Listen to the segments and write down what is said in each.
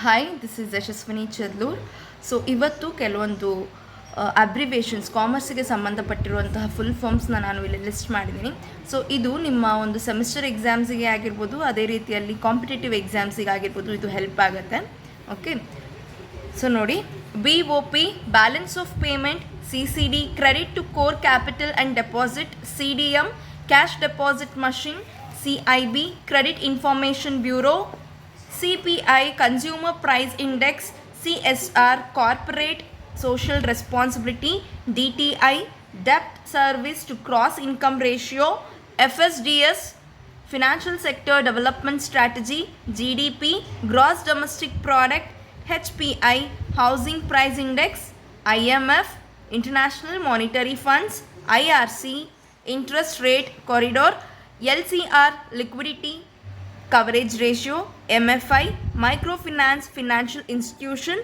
Hi, this is Yashaswini Chadlur. So ಇವತ್ತು ಕೆಲವೊಂದು abbreviations ಕಾಮರ್ಸಿಗೆ ಸಂಬಂಧಪಟ್ಟಿರುವಂತಹ full ಫಾರ್ಮ್ಸ್ನ ನಾನು ಇಲ್ಲಿ ಲಿಸ್ಟ್ ಮಾಡಿದ್ದೀನಿ. ಸೊ ಇದು ನಿಮ್ಮ ಒಂದು ಸೆಮಿಸ್ಟರ್ ಎಕ್ಸಾಮ್ಸಿಗೆ ಆಗಿರ್ಬೋದು, ಅದೇ ರೀತಿಯಲ್ಲಿ ಕಾಂಪಿಟೇಟಿವ್ ಎಕ್ಸಾಮ್ಸಿಗೆ ಆಗಿರ್ಬೋದು ಇದು ಹೆಲ್ಪ್ ಆಗುತ್ತೆ. ಓಕೆ, ಸೊ ನೋಡಿ, BOP balance of payment, CCD credit to core capital and deposit, CDM cash deposit machine, CIB credit information bureau, CPI Consumer Price Index, CSR Corporate Social Responsibility, DTI Debt Service to Gross Income Ratio, FSDS Financial Sector Development Strategy, GDP Gross Domestic Product, HPI Housing Price Index, IMF International Monetary Funds, IRC Interest Rate Corridor, LCR Liquidity Coverage Ratio, MFI Microfinance Financial Institution,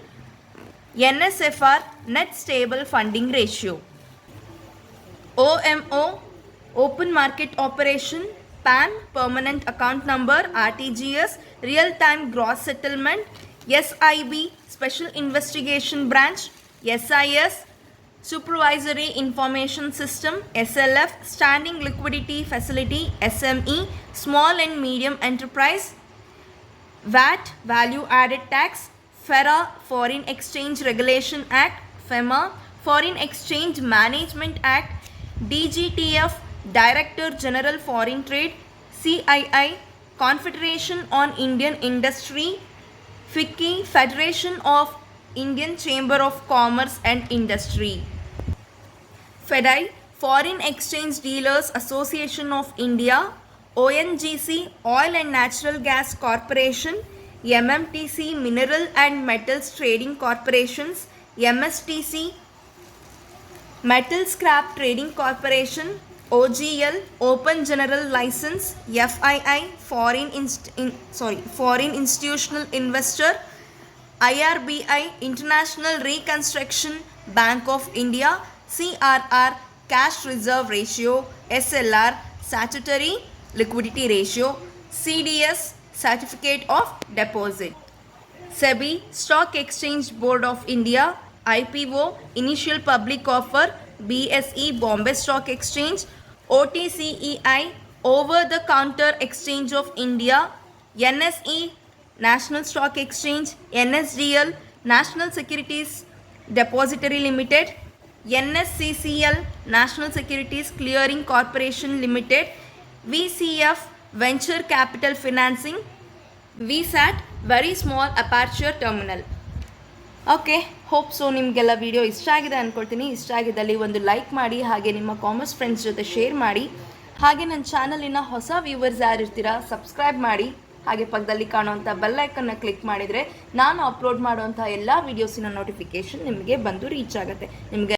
NSFR Net Stable Funding Ratio, OMO Open Market Operation, PAN Permanent Account Number, RTGS Real Time Gross Settlement, SIB Special Investigation Branch, SIS Supervisory Information System, SLF Standing Liquidity Facility, SME Small and Medium Enterprise, VAT Value Added Tax, FERA Foreign Exchange Regulation Act, FEMA Foreign Exchange Management Act, DGTF Director General Foreign Trade, CII Confederation on Indian Industry, FICCI Federation of Indian Chamber of Commerce and Industry, FEDI Foreign Exchange Dealers Association of India, ONGC Oil and Natural Gas Corporation, MMTC Mineral and Metals Trading Corporations, MSTC Metal Scrap Trading Corporation, OGL Open General License, FII Foreign Institutional Investor, IRBI International Reconstruction Bank of India, CRR Cash Reserve Ratio, SLR Statutory Liquidity Ratio, CDS Certificate of Deposit, SEBI Stock Exchange Board of India, IPO Initial Public Offer, BSE Bombay Stock Exchange, OTCEI Over the Counter Exchange of India, NSE National Stock Exchange, NSDL National Securities Depository Limited, NSCCL National Securities Clearing Corporation Limited, VCF Venture Capital Financing, VSAT Very Small Aperture Terminal. Okay, hope so ನಿಮಗೆಲ್ಲ video ಇಷ್ಟ ಆಗಿದೆ ಅಂದ್ಕೊಳ್ತೀನಿ. ಇಷ್ಟ ಆಗಿದ್ದಲ್ಲಿ ಒಂದು like ಮಾಡಿ, ಹಾಗೆ ನಿಮ್ಮ ಕಾಮರ್ಸ್ ಫ್ರೆಂಡ್ಸ್ ಜೊತೆ ಶೇರ್ ಮಾಡಿ, ಹಾಗೆ ನನ್ನ ಚಾನಲಿನ ಹೊಸ ವ್ಯೂವರ್ಸ್ ಯಾರಿರ್ತೀರಾ ಸಬ್ಸ್ಕ್ರೈಬ್ ಮಾಡಿ, ಹಾಗೆ ಪಕ್ಕದಲ್ಲಿ ಕಾಣುವಂಥ ಬೆಲ್ ಐಕನ್ನ ಕ್ಲಿಕ್ ಮಾಡಿದರೆ ನಾನು ಅಪ್ಲೋಡ್ ಮಾಡುವಂಥ ಎಲ್ಲ ವೀಡಿಯೋಸಿನ ನೋಟಿಫಿಕೇಷನ್ ನಿಮಗೆ ಬಂದು ರೀಚ್ ಆಗುತ್ತೆ. ನಿಮಗೆ